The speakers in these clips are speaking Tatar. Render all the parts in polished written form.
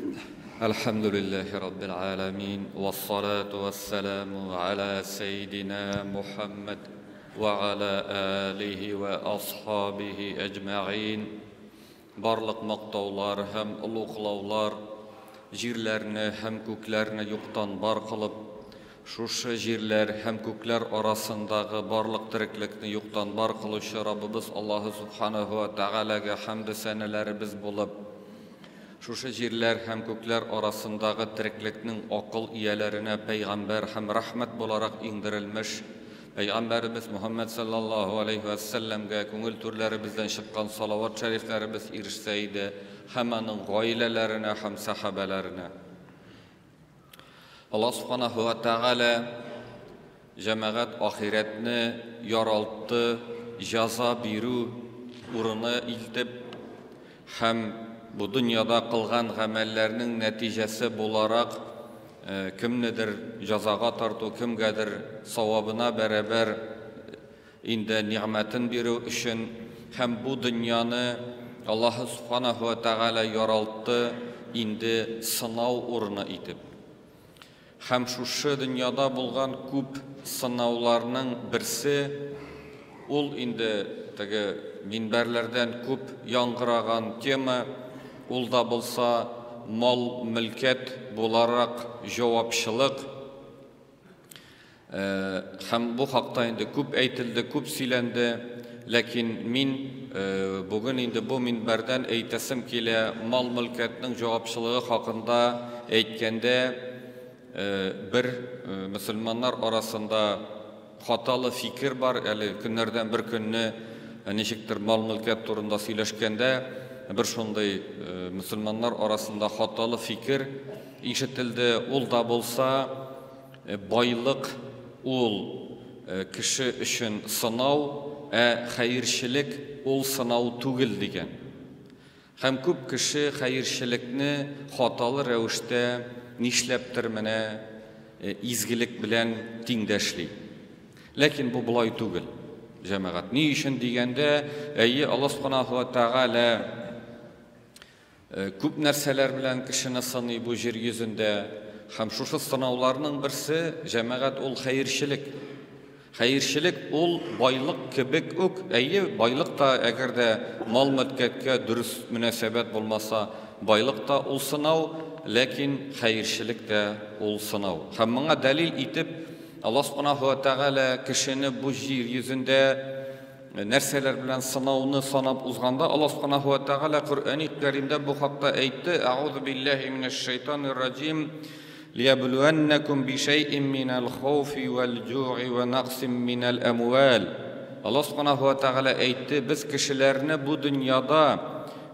الحمد لله رب العالمين والصلاة والسلام على سيدنا محمد وعلى آله وأصحابه أجمعين. Барлык мактаулар һәм улуглаулар җирләрне һәм күкләрне юктан бар кылып, шушы җирләр һәм күкләр арасындагы барлык тереклекне юктан бар кылучы Раббыбыз Аллаһ Субханаһу ва Тәгаләгә хәмд сәнәләребез булып, шушы җирләр һәм күкләр арасындагы тереклекнең акыл ияләренә пәйгамбәр һәм рәхмәт буларак иңдерелмеш Пәйгамбәрбез Мухаммад саллаллаһу алейхи ва сәлләмгә күңел түрләребездән чыккан салават шәрифләребез ирешсә иде, һәм аның гаиләләренә һәм сахабаларына. Аллаһ Субханаһу ва Тәгалә җәмәгать ахиратны яралтты, җәза бирү урыны илтеп, һәм бу дөньяда кылган гамәлләрнең нәтиҗәсе буларак кемнедер җәзага тарту, кемгәдер савабына бәрабәр инде ниъмәтен бирү өчен һәм бу дөньяны Аллаһ Субханаһу ва Тәгалә яралтты инде сынау урыны итеп. Һәм шушы дөньяда булган күп сынауларның берсе ул инде теге минбәрләрдән күп яңгыраган тема, ул да булса мал мөлкәт буларак җавапчылык. Һәм бу хакта инде күп әйтелде, күп сөйләнде, ләкин мин бүген инде бу минбәрдән әйтәсем килә, мал мөлкәтнең җавапчылыгы хакында әйткәндә бер мөселманнар арасында хаталы фикер бар, әле көннәрдән бер көнне ничектер мал мөлкәт турында сөйләшкәндә bir шундай мөселманнар арасында хаталы фикер ишетелде. Ул да булса байлык ул кеше өчен сынау, хәерчелек ул сынау түгел дигән. Һәм күп кеше хәерчелекне хаталы рәвештә нишләптер менә изгелек белән тиңдәшли. Ләкин бу булай түгел. Җәмәгать ни өчен дигәндә, Аллаһ Субханаһу ва Тәгалә күп нәрсәләр белән кешене сыный бу җир йөзендә, һәм шушы сынауларның берсе җәмәгать ул хәерчелек. Хәерчелек ул байлык кебек үк, байлык та әгәр дә мал мөлкәткә дөрес мөнәсәбәт булмаса, байлык та ул сынау, ләкин хәерчелек тә ул сынау. Һәм моңа дәлил итеп Аллаһ Субханаһу ва Тәгалә кешене бу җир йөзендә нәрсәләр белән сынауны санап узганда, Аллаһ Субханаһу ва Тәгалә Коръәни Кәримдә бу хакта әйтте: "Аузу биллаһи минаш шайтанир раҗим, лияблуаннакум бишайъин минал хауфи вал җу'i ва нақсин минал амвал." Аллаһ Субханаһу ва Тәгалә әйтте: "Без кешеләрне бу дөньяда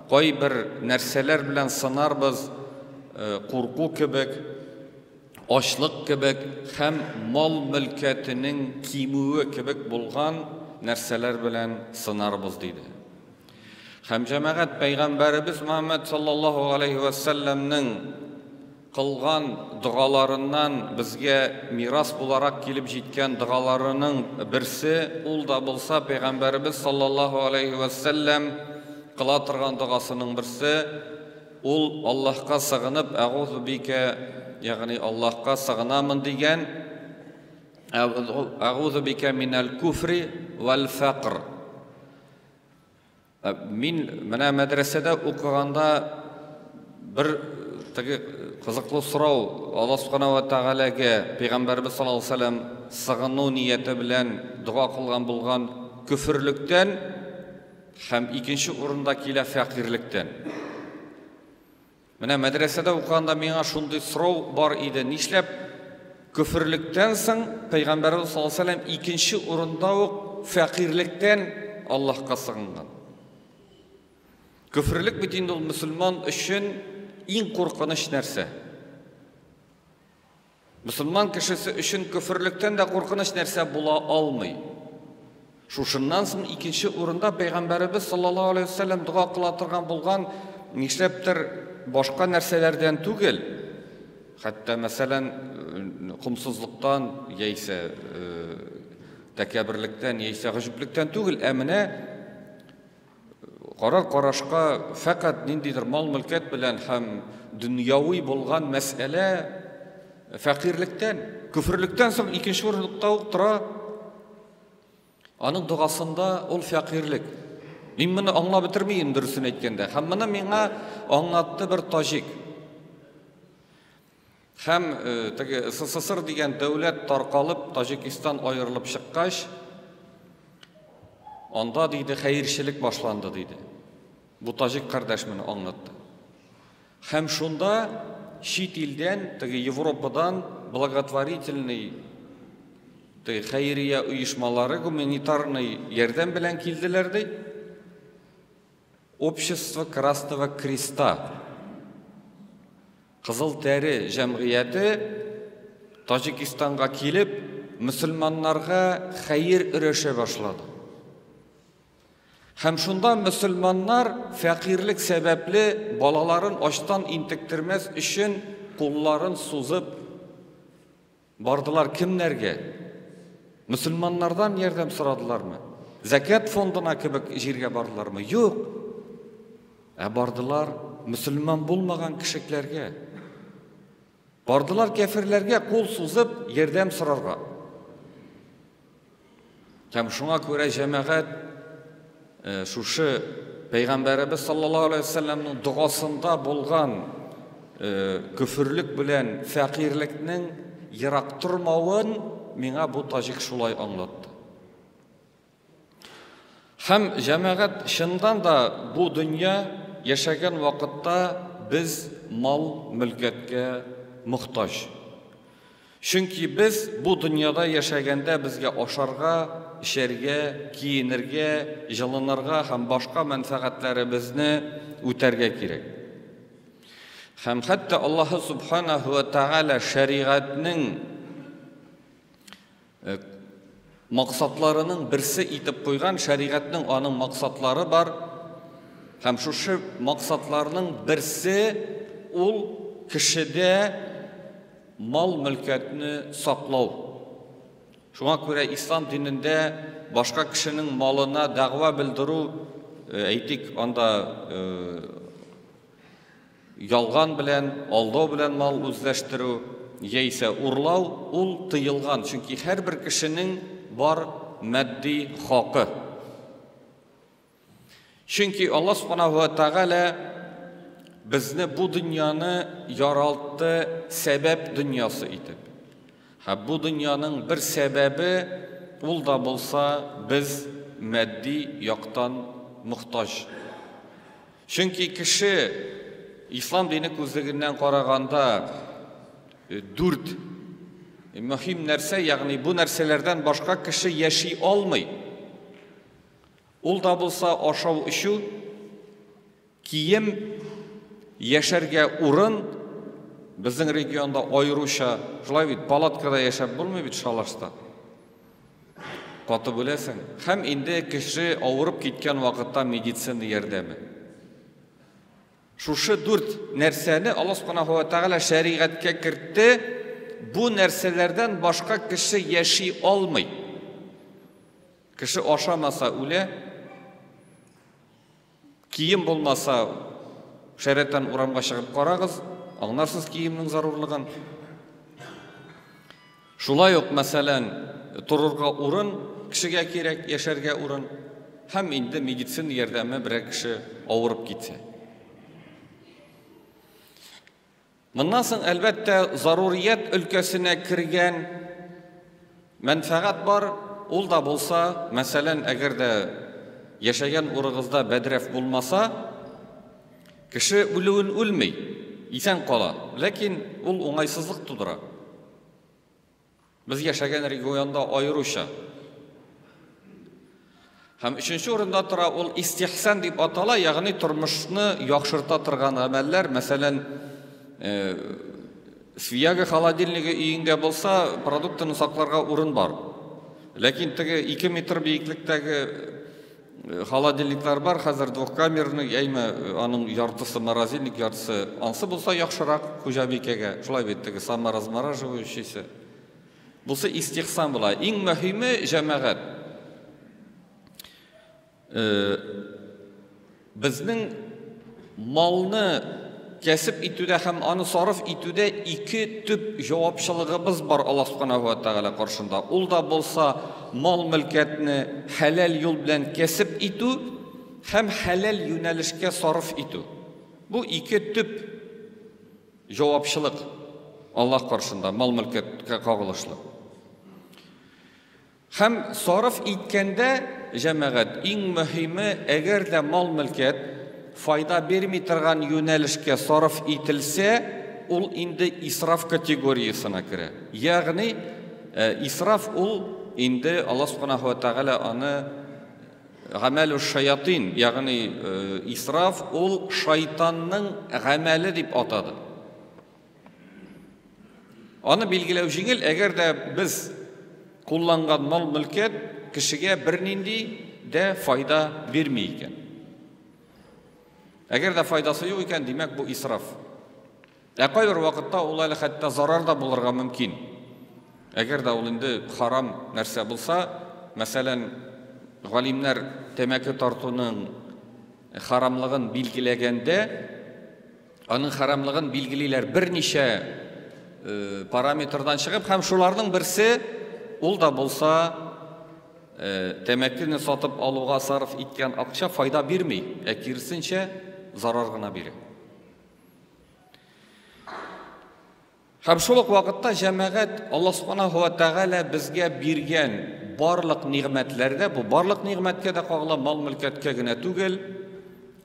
кайбер нәрсәләр белән сынарбыз, курку кебек, ачлык кебек һәм мал мөлкәтенең кимүе кебек булган нәрсәләр белән сынарбыз" диде. Һәм җәмәгать пәйгамбәрбез Мөхәммәд саллаллаһу алейхи ва сәлләмнең кылган дугаларыннан безгә мирас буларак килеп җиткән дугаларының берсе, ул да булса пәйгамбәрбез саллаллаһу алейхи ва сәлләм кыла торган дугасының берсе, ул Аллаһка сыгынып, "Аузу бика", ягъни Аллаһка сыгынамын дигән, "Аузу бика минал куфри вал фақр". Мин менә мәдрәсәдә укыганда бер теге кызыклы сорау Аллаһ Субханаһу ва Тәгаләгә пәйгамбәрбез саллаллаһу алейхи ва сәлләм сыгыну нияте белән дуа кылган булган күфрлектән һәм икенче урында килә фәкыйрьлектән. Менә мәдрәсәдә укыганда миңа шундый сорау бар иде: нишләп күфрлектән соң пәйгамбәрбез саллаллаһу алейхи ва сәлләм икенче урында ук фәкыйрьлектән Аллаһка сыгынган? Күфрлек бит инде ул мөселман өчен иң куркыныч нәрсә. Мөселман кешесе өчен күфрлектән дә куркыныч нәрсә була алмый. Шушыннан соң икенче урында пәйгамбәрбез саллаллаһу алейхи ва сәлләм дуа кыла торган булган нишләптер башка нәрсәләрдән түгел, хәтта мәсәлән кумсызлыктан, яисә тәкәбберлектән, яисә гыҗблектән түгел, менә Карашка фақат ниндидер мал-мөлкәт белән һәм дөньяви булган мәсьәлә фәкыйрьлектән, күфрлектән соң икенче урынлыкта ук тора. Аның дугасында ул фәкыйрлек. Мин моны аңлап бетермим дөресен әйткәндә. Һәм моны миңа аңлатты бер таҗик. Һәм теге СССР дигән дәүләт таркалып, Таҗикистан аерылып чыккач, анда диде хәерчелек башланды диде. Бу таҗик кардәш моны аңлатты. Һәм шунда чит илдән, теге Европадан благотворительный теге хәйрия оешмалары, гуманитарный ярдәм белән килделәр ди. Общество Красного Креста, Кызыл тәре җәмгыяте Таҗикистанга килеп, мөселманнарга хәйр өрәшә башлады. Һәм шунда мөселманнар фәкыйрлек сәбәпле балаларын ачтан интектермәс өчен кулларын сузып бардылар кемнәргә? Мөселманнардан ярдәм сорадылармы? Закат фондына кебек җиргә бардылармы? Юк. Бардылар мөселман булмаган кешеләргә. Бардылар кафирләргә кул сузып ярдәм сорарга. Һәм шуңа күрә җәмәгать шушы Пәйгамбәрбез саллаллаһу алейһи ва салламның дугасында булган күфрлек белән фәкыйрлекнең ерак тормавын миңа бу таҗик шулай аңлатты. Һәм җәмәгать шундан да бу дөнья яшәгән вакытта без мал-мөлкәткә мохтаҗ. Чөнки без бу дөньяда яшәгәндә безгә ашарга, эчәргә, киенергә, җылынырга һәм башка мәнфәгатьләребезне үтәргә кирәк. Һәм хәтта Аллаһ субханаһу ва тааля шәригатьнең максатларының берсе итеп куйган, шәригатьнең аның максатлары бар. Һәм шушы максатларның берсе ул кешедә мал-мөлкәтне саклау. Шуңа күрә ислам динендә башка кешенең малына дәгъва белдерү, әйтик, анда ялган белән, алдау белән мал үзләштерү, яисә урлау, ул тыелган. Чөнки һәрбер кешенең бар матди хакы. Чөнки Аллаһ субханаһу ва тааля безне бу дөньяны яралты сәбәп дөньясы итеп. Һәм бу дөньяның бер сәбәбе ул да булса без матди яктан мохтаҗ. Чөнки кеше ислам дине күзлегеннән караганда 4 мөһим нәрсә, ягъни бу нәрсәләрдән башка кеше яши алмый. Ул да булса ашау-ичү, кием, яшәргә урын. Безнең регионда айруча, шулай бит, палаткада яшәп булмый бит шалашта. Каты беләсең. Һәм инде кеше авырып киткән вакытта медицина ярдәме. Шушы 4 нәрсәне Аллаһ субханаһу ва тааля шәригатькә кертте. Бу нәрсәләрдән башка кеше яши алмый. Кеше ашамаса үлә, кием булмаса шәрәттән урамга чыгып карагыз, аңларсыз киемнең зарурлыгын. Шулай ук, мәсәлән, торырга урын кешегә кирәк, яшәргә урын, һәм инде медицина ярдәме берәр кеше авырып китсә. Моннан соң әлбәттә зарурият өлкәсенә кергән мәнфәгать бар. Ул да булса, мәсәлән, әгәр дә яшәгән урыгызда бәдрәф булмаса, кеше үлүен үлмей, исән кала. Ләкин ул уңайсызлык тудыра. Без яшәгән регионда айруча. Һәм өченче урында тора ул истихсан дип атала, ягъни тормышны яхшырта торган гамәлләр. Мәсәлән, свияга холодильниге өеңдә булса, продуктны сакларга урын бар. Ләкин теге 2 метр биеклектәге холодильниклар бар, хәзер двухкамерный, яймә аның яртысы морозильник, яртысы ансы булса яхшырак хуҗабикәгә. Шулай бит, теге саморазмораживающийся. Булса истихсан була. Иң мөһиме җәмәгать. Безнең малны кәсеп итүдә һәм аны сарыф итүдә ике төп җавапчылыгыбыз бар Аллаһ Субханаһу ва Тәгалә каршында. Ул да булса мал-мөлкәтне хәләл юл белән кәсеп итү һәм хәләл юнәлешкә сарыф итү. Бу ике төп җавапчылык Аллаһ каршында мал-мөлкәткә кагылышлы. Һәм сарыф иткәндә җәмәгать иң мөһиме, әгәр дә мал-мөлкәт файда берми торган юнәлешкә сарыф ителсә, ул инде исраф категориясына керә. Ягъни исраф ул инде Аллаһ Субханаһу ва Тәгалә аны гамәлу шаятин, ягъни исраф ул шайтанның гамәле дип атады. Аны билгеләү җиңел, әгәр дә без кулланган мал-мөлкәт кешегә бернинди дә файда бирми икән. Әгәр дә файдасы юк икән, димәк бу исраф. Кайбер вакытта ул әле хәтта зарар да булырга мөмкин. Әгәр дә ул инде харам нәрсә булса, мәсәлән, галимнәр тәмәке тартуның харамлыгын билгеләгәндә, аның харамлыгын билгелиләр берничә параметрдан чыгып, һәм шуларның берсе ул да булса тәмәкене сатып алуга сарыф иткән акча файда бирми, киресенчә зарар гына бирә. Һәм шул ук вакытта җәмәгать Аллаһ Субханаһу ва Тәгалә безгә биргән барлык нигъмәтләрдә, бу барлык нигъмәткә дә кагыла, мал-мөлкәткә генә түгел,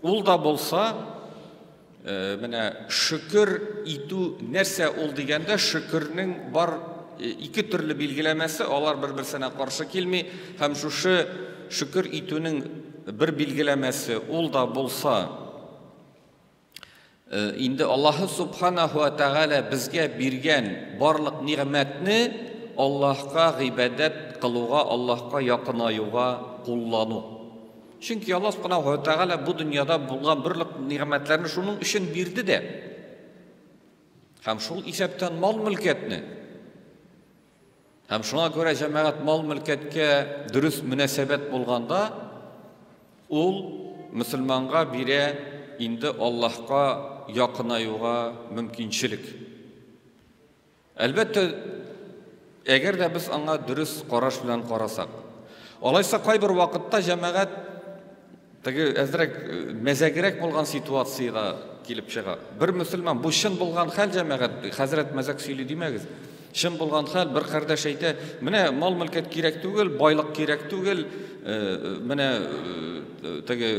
ул да булса менә шөкер итү нәрсә ул дигәндә, шөкернең бар ике төрле билгеләмәсе, алар бер-берсенә каршы килми, һәм шушы шөкер итүнең бер билгеләмәсе ул да булса инде Аллаһ Субханаһу ва Тәгалә безгә биргән барлык нигъмәтне Аллаһка гыйбадәт кылуга, Аллаһка якынаюга куллану. Чөнки Аллаһ Субханаһу ва Тәгалә бу дөньяда булган барлык нигъмәтләрне шуның өчен бирде дә. Һәм шул исәптән мал-мөлкәтне. Һәм шуңа күрә җәмәгать мал-мөлкәткә дөрес мөнәсәбәт булганда, ул мөселманга бирә инде Аллаһка якынаюга мөмкинчелек. Әлбәттә, әгәр дә без аңа дөрес караш белән карасак. Алайса кайбер вакытта җәмәгать теге әзрәк мәзәгрәк булган ситуациягә килеп чыга. Бер мөселман, бу шын булган хәл җәмәгать, хәзрәт мәзәк сөйли димәгез. Шын булган хәл, бер кардәш әйтә, менә мал-мөлкәт кирәк түгел, байлык кирәк түгел, менә теге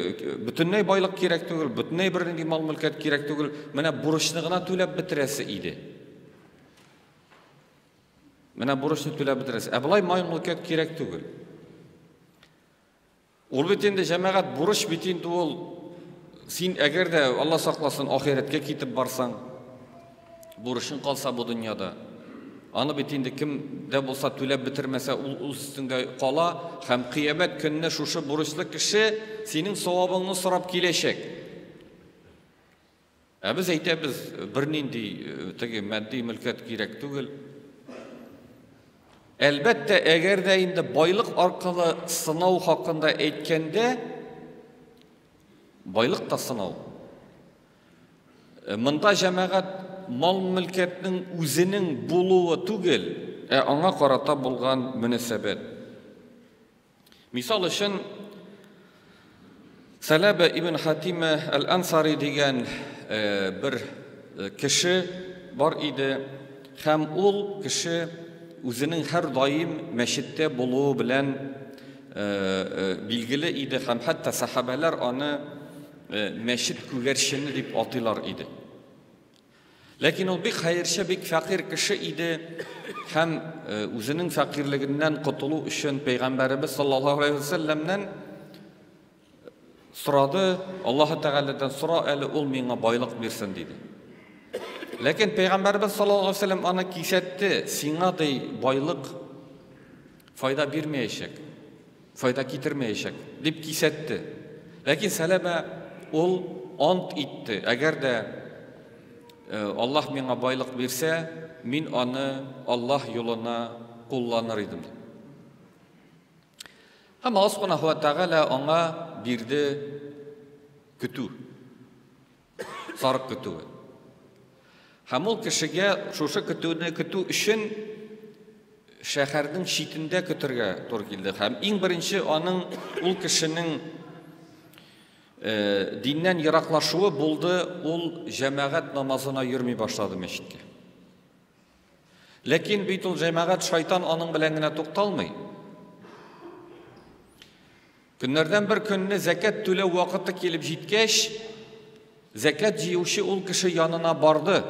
бөтенләй байлык кирәк түгел, бөтенләй бернинди мал-мөлкәт кирәк түгел, менә бурычны гына түләп бетерәсе иде. Менә бурычны түләп бетерәсе. Булай мал-мөлкәт кирәк түгел. Ул бит инде җәмәгать бурыч бит инде ул, син әгәр дә Алла сакласын ахиреткә китеп барсаң, бурычың калса бу дөньяда, аны бит инде кем дә булса түләп бетермәсә, ул өстендә кала, һәм кыямәт көнне шушы бурычлы кеше синең савабыңны сорап киләчәк. Без әйтәбез, бернинди теге матди мөлкәт кирәк түгел. Әлбәттә, әгәр дә инде байлык аркылы сынау хакында әйткәндә, байлык та сынау. Монда җәмәгать мал-мөлкәтнең үзенең булуы түгел, аңа карата булган мөнәсәбәт. Мисал өчен, Сәләбә ибн Хатима әл-Ансари дигән бер кеше бар иде, һәм ул кеше үзенең һәр даим мәчеттә булуы белән билгеле иде, һәм хәтта сахабалар аны мәчет күгәрчене дип атыйлар иде. Ләкин ул бик хәерче, бик фәкыйрь кеше иде, һәм үзенең фәкыйрьлегеннән котылу өчен Пәйгамбәрбез саллаллаһу алейһи ва сәлләмнән сорады, Аллаһ Тәгаләдән сора әле, ул миңа байлык бирсен диде. Ләкин Пәйгамбәрбез саллаллаһу алейһи ва сәлләм аны кисәтте, сиңа ди байлык файда бирмәячәк, файда китермәячәк дип кисәтте. Ләкин Сәләбә ул ант итте, әгәр дә Аллаһ миңа байлык бирсә, мин аны Аллаһ юлына кулланыр идем. Һәм Аллаһ Субханаһу ва Тәгалә аңа бирде көтү. Сарык көтүе. Һәм ул кешегә шушы көтүне көтү өчен шәһәрнең читендә көтәргә туры килде. Һәм иң беренче аның ул кешенең диннән ераклашуы булды, ул җәмәгать намазына йөрми башлады мәчеткә. Ләкин бит ул җәмәгать шайтан аның белән генә тукталмый. Көннәрдән бер көнне зәкят түләү вакыты килеп җиткәч, зәкят җыючы ул кеше янына барды.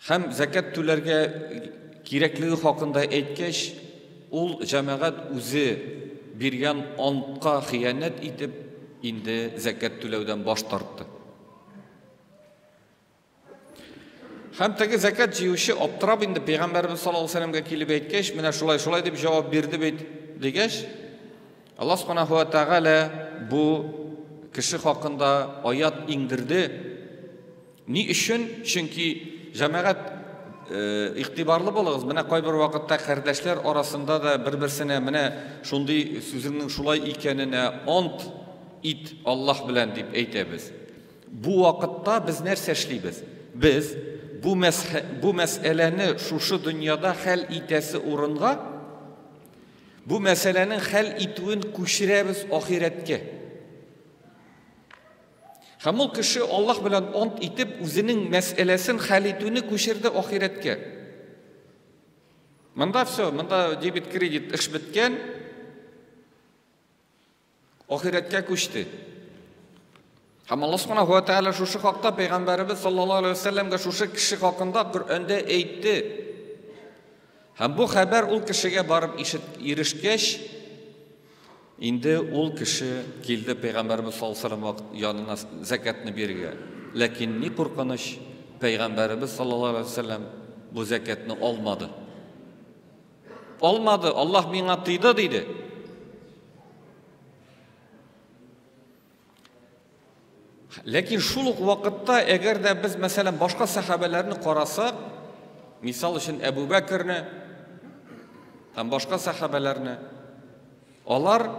Һәм зәкят түләргә кирәклеге хакында әйткәч, ул җәмәгать үзе биргән антка хыянәт итеп, инде зәкят түләүдән баш тартты. Һәм теге зәкят җыючы аптырап инде Пәйгамбәрбез саллаллаһу алейһи ва сәлләмгә килеп әйткәч, менә шулай дип җавап бирде бит дигәч, Аллаһ Субханаһу ва Тәгалә бу кеше хакында аят иңдерде. Ни өчен? Чөнки җәмәгать игътибарлы булыгыз. Менә кайбер вакытта кардәшләр арасында да бер-берсенә менә шундый сүзеңнең шулай икәненә ант ит Аллаһ белән дип әйтәбез. Бу вакытта без нәрсә эшлибез? Без бу мәсьәләне шушы дөньяда хәл итәсе урынга бу мәсьәләнең хәл итүен күчерәбез ахирәткә. Һәм ул кеше Аллаһ белән ант итеп үзенең мәсьәләсен хәл итүне күчерде ахирәткә. Монда все, монда дебет кредит эш биткән, ахирәткә күчте. Һәм Аллаһ Субханаһу ва Тәгалә шушы хакта Пәйгамбәрбез саллаллаһу алейһи ва сәлләмгә шушы кеше хакында Коръәндә әйтте. Һәм бу хәбәр ул кешегә барып ирешкәч, инде ул кеше килде Пәйгамбәрбез саллаллаһу алейһи ва сәлләм янына зәкатны бирергә. Ләкин ни куркыныч, Пәйгамбәрбез саллаллаһу алейһи ва сәлләм бу зәкатны алмады. Алмады, Аллаһ миңа тыйды диде. Ләкин шул ук вакытта, әгәр дә без мәсәлән башка сахабаларны карасак, мисал өчен Әбу Бәкрне һәм башка сахабаларны, алар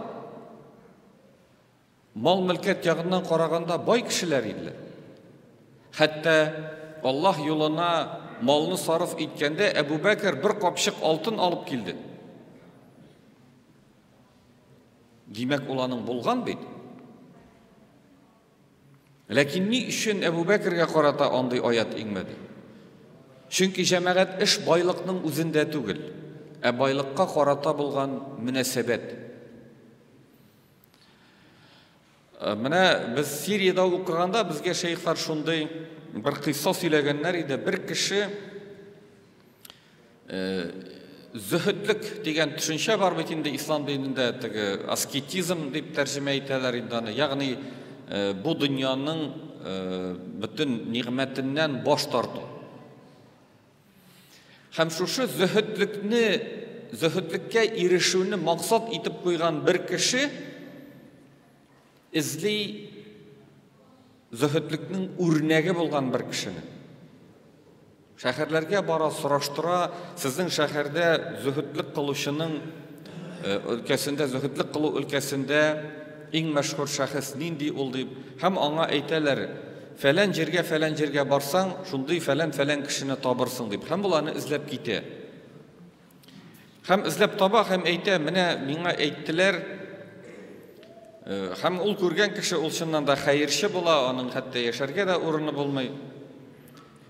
мал-мөлкәт ягыннан караганда бай кешеләр иделәр. Хәтта Аллаһ юлына малны сарыф иткәндә Әбу Бәкр бер капчык алтын алып килде. Димәк, ул аның булган бит. Ләкин ни өчен Әбу Бәкргә карата андый аят иңмәде? Чөнки җәмәгать эш байлыкның үзендә түгел, ә байлыкка карата булган мөнәсәбәт. Менә без Сириядә укыганда безгә шәйхләр шундый бер кыйсса сөйләгәннәр иде. Бер кеше зөһүдлек дигән төшенчә бар бит инде ислам динендә, теге аскетизм дип тәрҗемә итәләр инде аны. Ягъни бу дөньяның бөтен ниғмәтеннән баш тарту. Һәм шушы зөһүдлеккә ирешүне максат итеп куйган бер кеше изли зөһүдлекнең үрнәге булган бер кешене. Шәһәрләргә бара, сораштыра, сезнең шәһәрдә зөһүдлек кылучының өлкәсендә, зөһүдлек кылу өлкәсендә иң мәшһүр шәхес нинди ул дип, һәм аңа әйтәләр, фәлән җиргә барсаң, шундый фәлән кешене табырсың дип. Һәм буларны эзләп китә. Һәм эзләп таба, һәм әйтә, менә миңа әйттеләр. Һәм ул күргән кеше ул чыннан да хәерче була, аның хәтта яшәргә дә урыны булмый.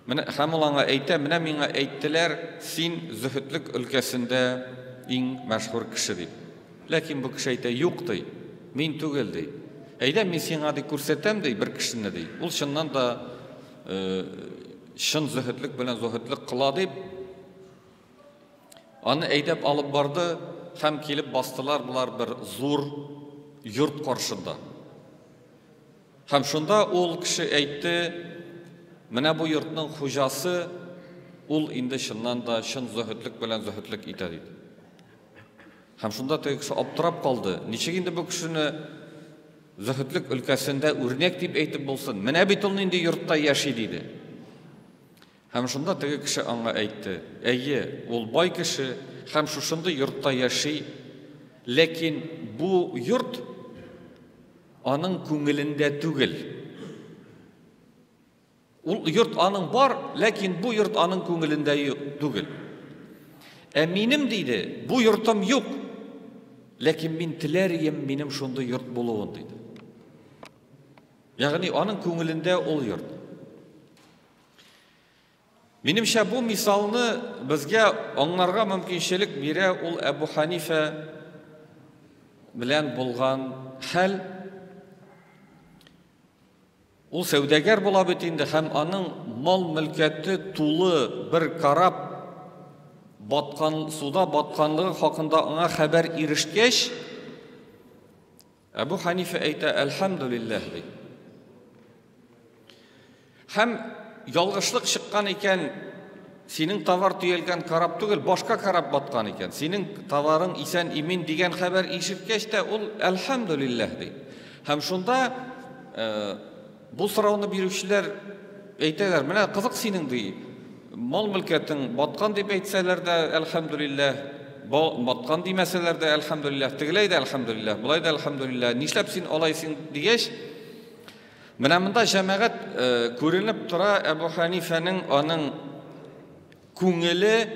Һәм ул аңа әйтә, менә миңа әйттеләр, син зөһүдлек өлкәсендә иң мәшһүр кеше дип. Ләкин бу кеше әйтә, юк ди. Мин түгел ди. Әйдә, мин сиңа ди күрсәтәм ди бер кешене ди. Ул чыннан да шын зөһүдлек белән зөһүдлек кыла дип, аны әйдәп алып барды, һәм килеп бастылар булар бер зур йорт каршында. Һәм шунда ул кеше әйтте, менә бу йортның хуҗасы, ул инде чыннан да шын зөһүдлек белән зөһүдлек итә диде. Һәм шунда теге кеше аптырап калды. Ничек инде бу кешене зөһүдлек өлкәсендә үрнәк дип әйтеп булсын? Менә бит ул инде йортта яши диде. Һәм шунда теге кеше аңа әйтте, әйе, ул бай кеше, һәм шушындай йортта яши, ләкин бу йорт аның күңелендә түгел. Ул йорт аның бар, ләкин бу йорт аның күңелендә түгел. Ә минем диде, бу йортым юк, ләкин мин теләр идем минем шундый йорт булуын диде. Ягъни аның күңелендә ул йорт. Минемчә бу мисалны безгә аңларга мөмкинчелек бирә ул Әбу Ханифа белән булган хәл. Ул сәүдәгәр була бит инде һәм аның мал-мөлкәте тулы бер карап баткан суда батканлыгы хакында аңа хәбәр ирешкәч, Әбу Ханифа әйтә: "Әлхәмдүлиллаһ" ди. Һәм ялгышлык чыккан икән, синең товар төялгән карап түгел, башка карап баткан икән. Синең товарың исән имин дигән хәбәр ишеткәч тә ул әлхәмдүлиллаһ ди. Һәм шунда бу сорауны бирүчеләр әйтәләр: "Менә кызык синең ди. Мал-мөлкәтең баткан дип әйтсәләр дә әлхәмдүлиллаһ, баткан димәсәләр дә әлхәмдүлиллаһ, тегеләй дә әлхәмдүлиллаһ, булай да әлхәмдүлиллаһ. Нишләп син алайсың?" дигәч, менә монда җәмәгать күренеп тора Әбу Ханифаның аның күңеле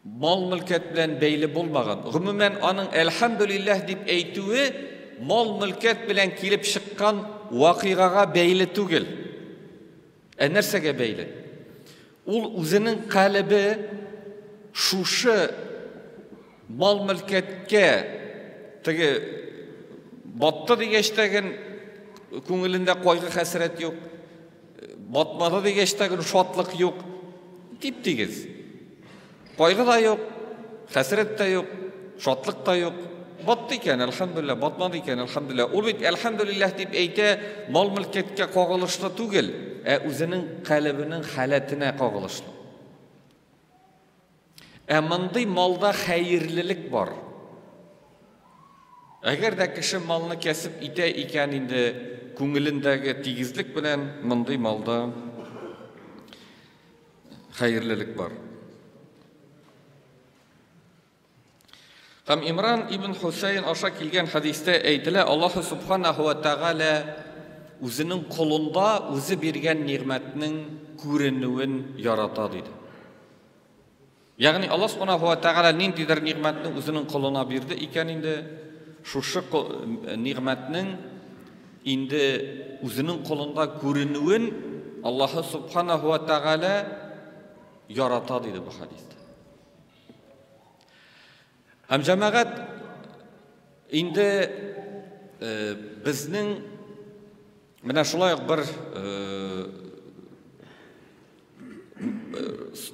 мал-мөлкәт белән бәйле булмаган. Гомумән аның әлхәмдүлиллаһ дип әйтүе мал-мөлкәт белән килеп чыккан вакыйгага бәйле түгел. Ә нәрсәгә бәйле? Ул үзенең калбы шушы мал-мөлкәткә теге батты дигәчтәген күңелендә кайгы хәсрәт юк, батмады дигәчтәген шатлык юк, тип-тигез. Кайгы да юк, хәсрәт тә юк, шатлык та юк. Батты икән, әлхәмдүлиллаһ, батмады икән, әлхәмдүлиллаһ. Ул бит әлхәмдүлиллаһ дип әйтә, мал-мөлкәткә кагылышлы түгел, ә үзенең калбының халәтенә кагылышлы. Ә мондый малда хәерлелек бар. Әгәр дә кеше малны кәсеп итә икән инде, күңелендәге тигезлек белән мондый малда хәерлелек бар. Һәм Имран ибн Хусейн аша килгән хадистә әйтелә, Аллаһ субханаһу ва тәгалә үзенең кулында үзе биргән ниғмәтнең күренүен ярата диде. Ягъни Аллаһ субханаһу ва тәгалә ниндидер ниғмәтне үзенең кулына бирде икән инде, шушы ниғмәтнең инде үзенең кулында күренүен Аллаһ субханаһу ва тәгалә ярата диде бу хадистә. Һәм җәмәгать инде безнең менә шулай ук бер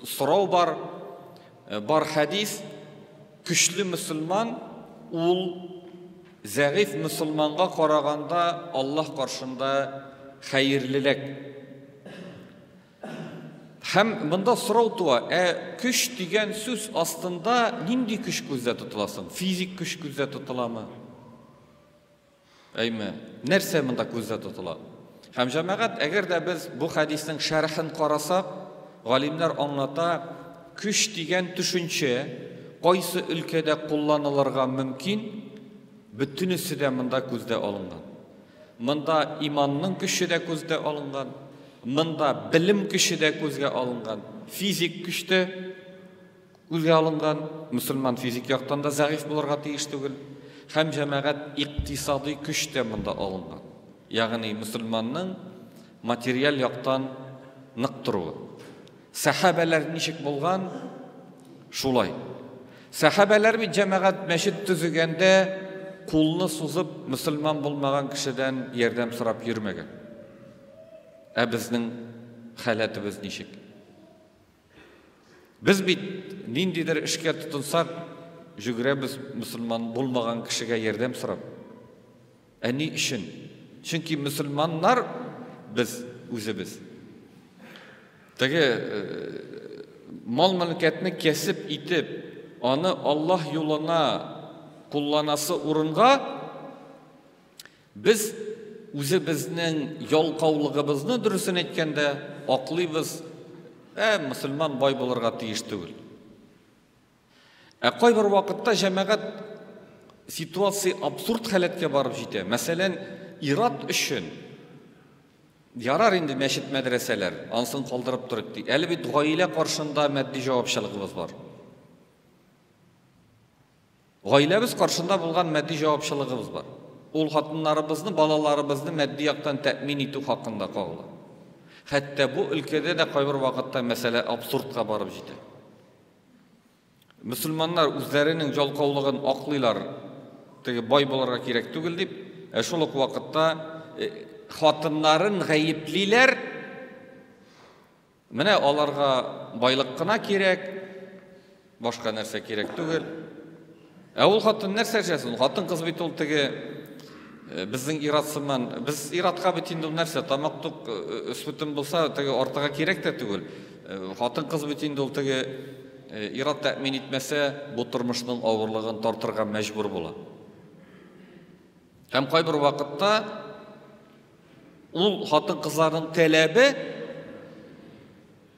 сорау бар хадис: көчле мөселман ул зәгыйф мөселманга караганда Аллаһ каршында хәерлелек. Һәм монда сорау туа: көч дигән сүз астында нинди көч күздә тотыласың? Физик көч күздә тотыламы? Әйме, нәрсә монда күздә тотыла? Һәм җәмәгать, әгәр дә без бу хадисның шәрхен карасак, галимнәр аңлата, көч дигән төшенчә кайсы өлкәдә кулланылырга мөмкин, бөтенесе дә монда күздә алынган. Монда иманның көче дә күздә алынган, монда билим көче дә күзгә алынган, физик көч тә күзгә алынган. Мөселман физик яктан да зәгыйф булырга тиеш түгел. Һәм җәмәгать икътисади көч тә монда алынган. Ягъни мөселманның материаль яктан нык торуы. Сахабалар ничек булган? Шулай. Сахабалар бит җәмәгать мәчет төзегәндә кулны сузып мөселман булмаган кешедән ярдәм сорап йөрмәгән. Ә безнең халәтебез ничек? Без бит ниндидер эшкә тотынсак, жүгерәбез мөселман булмаган кешегә ярдәм сорап. Ә ни өчен? Чөнки мөселманнар без үзебез. Теге мал-мөлкәтне кәсеп итеп, аны Аллаһ юлына кулланасы урынга без үзебезнең ялкаулыгыбызны дөресен әйткәндә аклыйбыз, мөселман бай булырга тиеш түгел. Кайбер вакытта җәмәгать ситуация абсурд халәткә барып җитә. Мәсәлән, ират өчен ярар инде мәчет мәдрәсәләр, ансын калдырып торык ди. Әле бит гаилә каршында матди җавапчылыгыбыз бар. Гаиләбез каршында булган матди җавапчылыгыбыз бар. Ул хатыннарыбызны, балаларыбызны матди яктан тәэмин итү хакында кагыла. Хәтта бу өлкәдә дә кайбер вакытта мәсьәлә абсурдка барып җитә. Мөселманнар үзләренең җалкаулыгын аклыйлар, теге бай булырга кирәк түгел дип, шул ук вакытта хатыннарын гаеплиләр. Менә аларга байлык кына кирәк, башка нәрсә кирәк түгел. Ул хатын нәрсә эшләсен? Хатын кыз бит ул теге безнең иратсыман, без иратка бит инде нәрсә тамак тук өсбүтен булса, теге артыга кирәк тә түгел. Хатын кыз бит инде ул теге ират тәэмин итмәсә, бу тормышның авырлыгын тартырга мәҗбүр була. Һәм кайбер вакытта ул хатын кызларның таләбе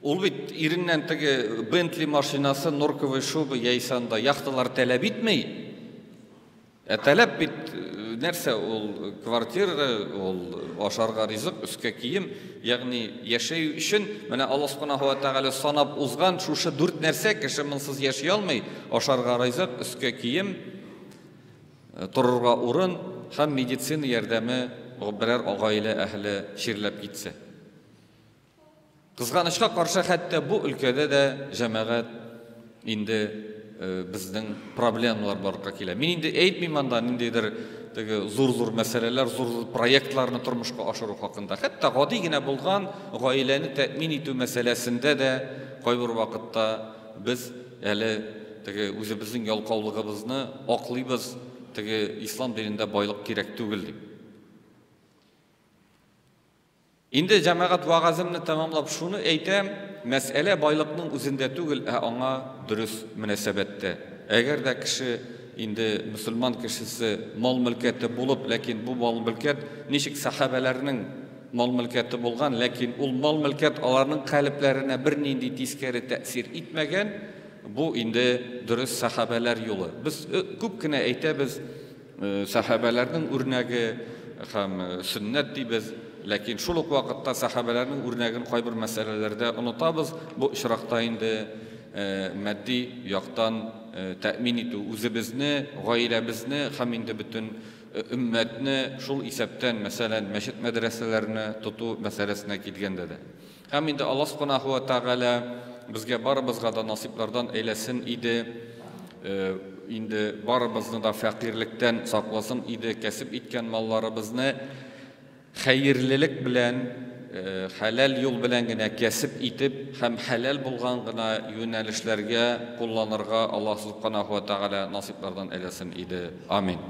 ул бит иреннән теге Bentley машинасы, норковый шуба яисанда яхталар таләп итмәй. Таләп бит нәрсә ул квартира, ул ашарга ризык, үскә кием, ягъни яшәү өчен менә Аллаһ Субханаһу ва Тәгалә санап узган шушы 4 нәрсә кеше монсыз яши алмый: ашарга ризык, үскә кием, торырга урын һәм медицина ярдәме берәр гаилә әһле ширләп китсә. Кызганычка каршы хәтта бу өлкәдә дә җәмәгать инде безнең проблемалар барга килә. Мин инде әйтмим анда ниндидер теге зур мәсьәләләр, зур проектларны тормышка ашыру хакында. Хәтта гади генә булган гаиләне тәэмин итү мәсьәләсендә дә кайбер вакытта без әле теге үзебезнең ялкаулыгыбызны аклыйбыз, теге ислам динендә байлык кирәк түгел дип. Инде җәмәгать вагазымны тәмамлап шуны әйтәм, мәсьәлә байлыкның үзендә түгел, аңа дөрес мөнәсәбәттә. Әгәр дә кеше инде мөселман кешесе мал-мөлкәте булып, ләкин бу мал-мөлкәт ничек сахабаларның мал-мөлкәте булган, ләкин ул мал-мөлкәт аларның калебләренә бернинди тискәре тәэсир итмәгән, бу инде дөрес сахабалар юлы. Без күп кенә әйтәбез, сахабаларның үрнәге һәм сөннәт дибез. Ләкин шул ук вакытта сахабаларның үрнәген кайбер мәсьәләләрдә онытабыз. Бу очракта инде матди яктан тәэмин итү үзебезне, гаиләбезне һәм инде бөтен өммәтне шул исәптән, мәсәлән, мәчет мәдрәсәләрне тоту мәсьәләсенә килгәндә дә. Һәм инде Аллаһ Субханаһу ва Тәгалә безгә барыбызга да насиплардан әйләсен иде. Инде барыбызны да фәкыйрьлектән сакласын иде, кәсеп иткән малларыбызны хәерлелек белән, хәләл юл белән генә кәсеп итеп һәм хәләл булган гына юнәлешләргә кулланырга Аллаһ Субханаһу ва Тәгалә насиплардан әйләсен иде. Амин.